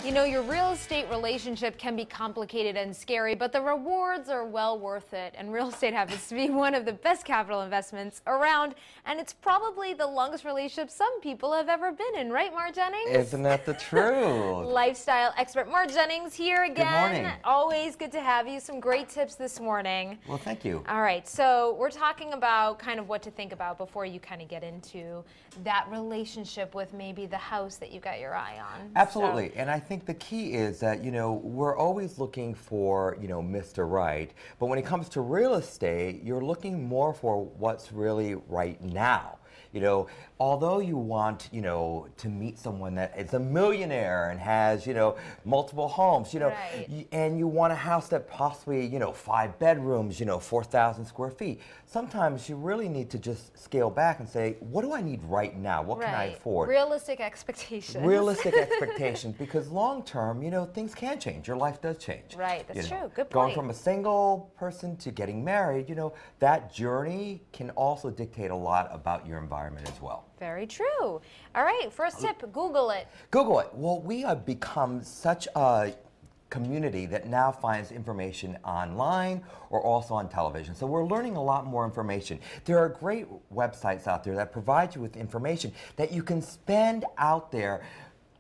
You know, your real estate relationship can be complicated and scary, but the rewards are well worth it. And real estate happens to be one of the best capital investments around, and it's probably the longest relationship some people have ever been in, right, Mar Jennings? Isn't that the truth? Lifestyle expert Mar Jennings here again. Good morning. Always good to have you. Some great tips this morning. Well, thank you. All right, so we're talking about kind of what to think about before you kind of get into that relationship with maybe the house that you got your eye on. Absolutely. So. And I think the key is that, we're always looking for, Mr. Right. But when it comes to real estate, you're looking more for what's really right now. Although you want, to meet someone that is a millionaire and has, multiple homes, Right. and you want a house that possibly, 5 bedrooms, 4,000 square feet. Sometimes you really need to just scale back and say, what do I need right now? What can I afford? Realistic expectations. Realistic expectations, because long term, things can change. Your life does change. Right, that's true. Good point. Going from a single person to getting married, that journey can also dictate a lot about your environment as well. Very true. All right, first tip, Google it. Google it. Well, we have become such a community that now finds information online or also on television. So we're learning a lot more information. There are great websites out there that provide you with information that you can spend out there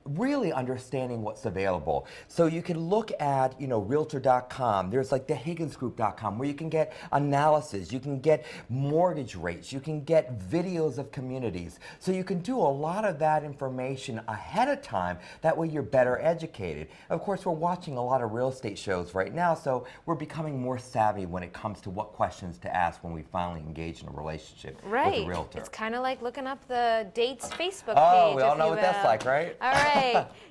really understanding what's available. So you can look at, realtor.com. There's like thehiggensgroup.com where you can get analysis, you can get mortgage rates, you can get videos of communities. So you can do a lot of that information ahead of time. That way you're better educated. Of course, we're watching a lot of real estate shows right now, so we're becoming more savvy when it comes to what questions to ask when we finally engage in a relationship with a realtor. It's kind of like looking up the date's Facebook page. Oh, we all know what that's like, right? All right.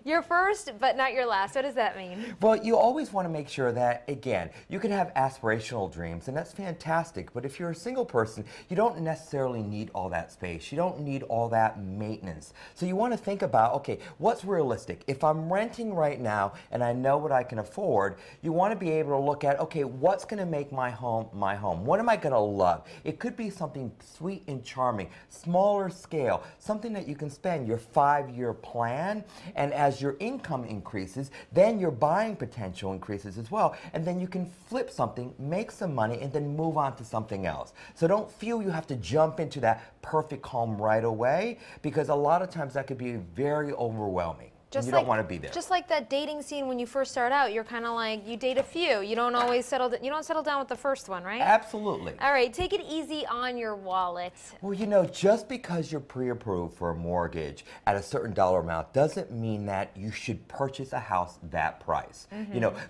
You're first, but not your last. What does that mean? Well, you always want to make sure that, again, you can have aspirational dreams, and that's fantastic. But if you're a single person, you don't necessarily need all that space. You don't need all that maintenance. So you want to think about, okay, what's realistic? If I'm renting right now and I know what I can afford, you want to be able to look at, okay, what's going to make my home my home? What am I going to love? It could be something sweet and charming, smaller scale, something that you can spend your 5-year plan. And as your income increases, then your buying potential increases as well. And then you can flip something, make some money, and then move on to something else. So don't feel you have to jump into that perfect home right away, because a lot of times that could be very overwhelming. You don't want to be there. Just like that dating scene when you first start out, you're kind of like, you date a few. You don't always settle down with the first one, right? Absolutely. All right, take it easy on your wallet. Well, just because you're pre-approved for a mortgage at a certain dollar amount doesn't mean that you should purchase a house that price.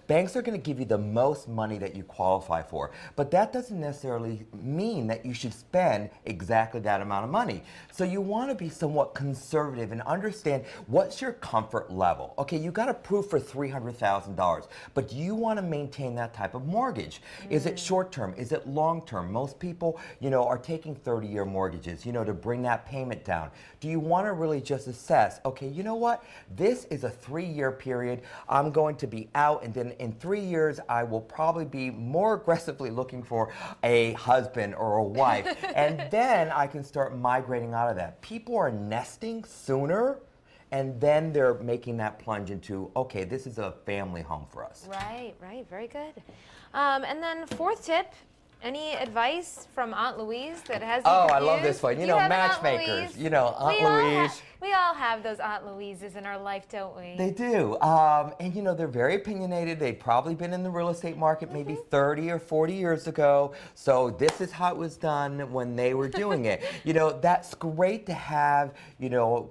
Banks are going to give you the most money that you qualify for, but that doesn't necessarily mean that you should spend exactly that amount of money. So you want to be somewhat conservative and understand what's your comfort level. Okay, you got approved for $300,000, but do you want to maintain that type of mortgage? Is it short term? Is it long term? Most people, are taking 30-year mortgages, to bring that payment down. Do you want to really just assess, okay, you know what? This is a 3-year period. I'm going to be out, and then in 3 years, I will probably be more aggressively looking for a husband or a wife, and then I can start migrating out of that. People are nesting sooner, and then they're making that plunge into, okay, this is a family home for us. Right, very good. And then fourth tip, any advice from Aunt Louise that has you confused? I love this one. Matchmakers. Aunt Louise. We all have those Aunt Louises in our life, don't we? They do. And they're very opinionated. They've probably been in the real estate market maybe 30 or 40 years ago. So this is how it was done when they were doing it. That's great to have,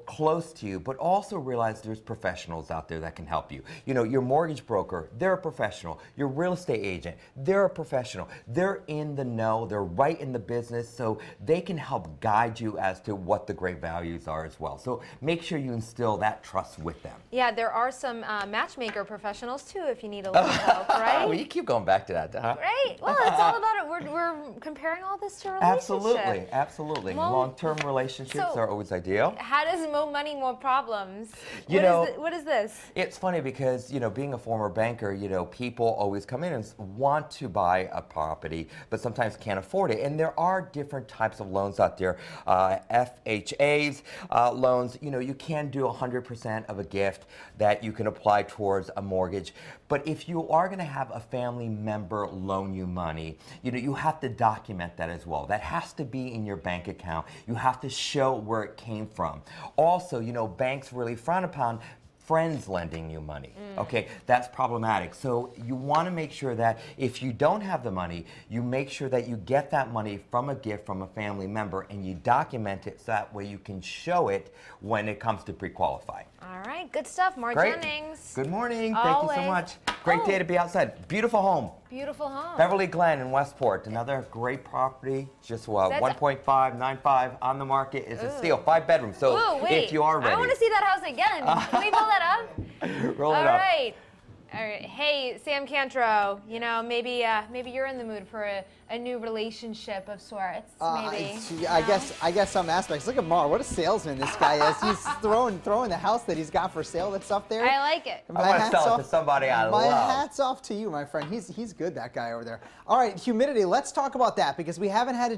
close to you, but also realize there's professionals out there that can help you. Your mortgage broker, they're a professional. Your real estate agent, they're a professional. They're in the know. They're right in the business, so they can help guide you as to what the great values are as well. So make sure you instill that trust with them. Yeah, there are some matchmaker professionals too if you need a little help, right? Well, you keep going back to that, huh? Right. Well, it's all about it. We're comparing all this to relationships. Absolutely. Well, long-term relationships are always ideal. How does more money, more problems? What is this? It's funny because, being a former banker, people always come in and want to buy a property, but sometimes can't afford it. And there are different types of loans out there. FHA's loans, loans, you know, you can do 100% of a gift that you can apply towards a mortgage. But if you are going to have a family member loan you money, you know, you have to document that as well. That has to be in your bank account. You have to show where it came from. Also, you know, banks really frown upon friends lending you money. Okay, that's problematic. So you want to make sure that if you don't have the money, you make sure that you get that money from a gift from a family member and you document it so that way you can show it when it comes to pre-qualify. All right, good stuff. More Great. Jennings. Good morning. Thank you so Always. much. Great day to be outside. Beautiful home. Beautiful home. Beverly Glen in Westport, another great property. Just That's 1.595 on the market. It's a steal, 5 bedrooms. So Ooh, wait. if you are ready, I want to see that house again. Can we pull that up? roll it All up. right. All right. Hey, Sam Cantro, you know, maybe you're in the mood for a new relationship of sorts. Maybe. I guess some aspects. Look at Mar. What a salesman this guy is. He's throwing the house that he's got for sale that's up there. I like it. I want to sell it to somebody I love. My hat's off to you, my friend. He's good, that guy over there. All right, humidity. Let's talk about that because we haven't had a